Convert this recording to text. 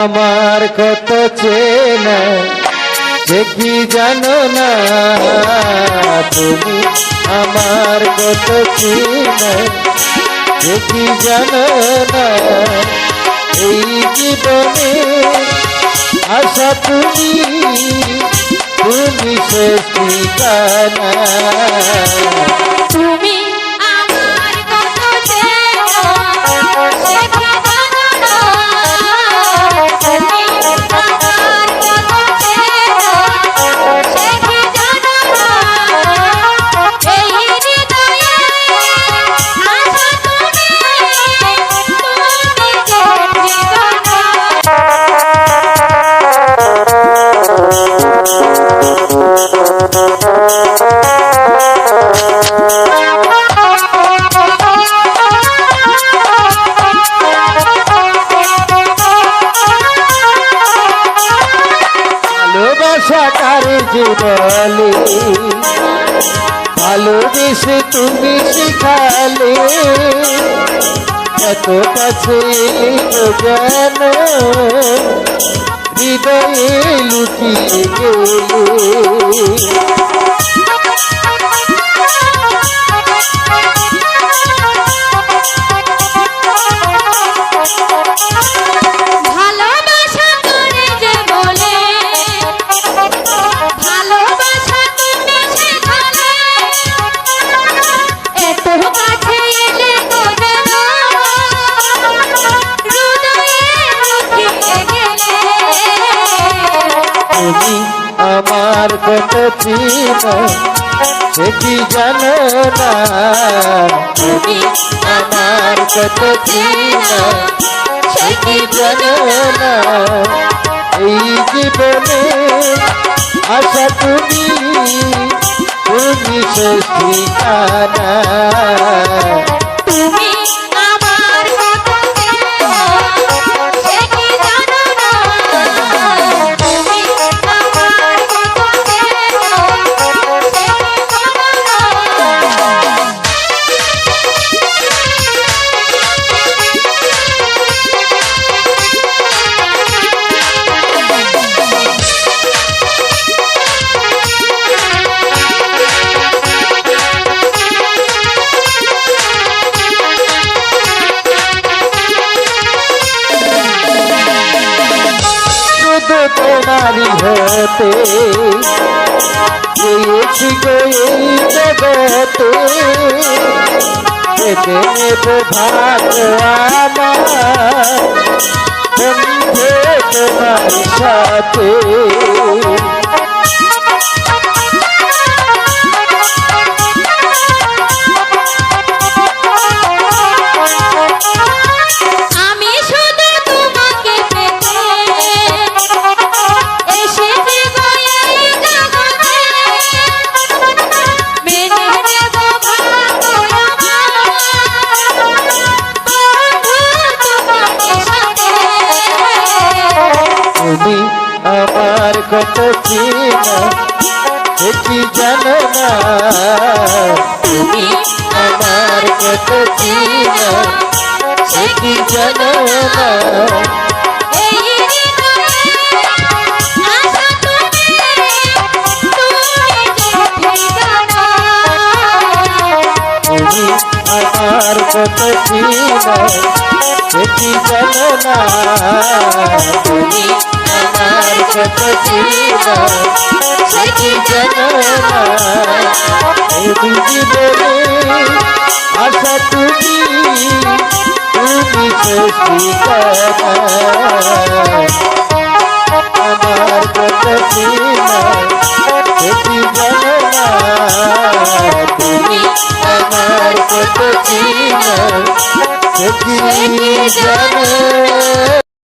আমার কত চেনা সে কি জানো না তুমি আমার কত চেনা সে কি জানো না এই জীবনে আশা তুমি তুমি শেষ ঠিকানা তুমি আমার কত চেনা সে কি জানো না তুমি আমার কত চেনা সে কি জানো না এই হৃদয়ে আশা তুমি তুমি ভালোবাসাটার জীবনে ভালোবেসে তুমি শিখালে এত কাছে জানো হৃদয়ে লুকিয়ে গেলে তুমি আমার কত চিনো সে কি জানো না তুমি আমার কত চিনো সে কি জানো না এই জীবনে আশা তুমি তুমি শেষ ঠিকানা তুমি আমার কত চেনা সে কি জানো না তুমি আমার কত চেনা সে কি জানো না তোমারি হতে গিয়েছি গো এই জগতে পেতে নেব ভাগ আমার বন্ধে তোমার সাথে তুমি আমার কত চিনা সে কি জানো না তুমি আমার কত চিনা সে কি জানো না তুমি আমার কত চিনা সে কি জানো না তুমি আমার কত চিনা সে কি জানো না এই জীবনে আশা তুমি তুমি শেষ ঠিকানা আমার কত চিনা সে কি জানো না তুমি আমার কত চিনা সে কি জানো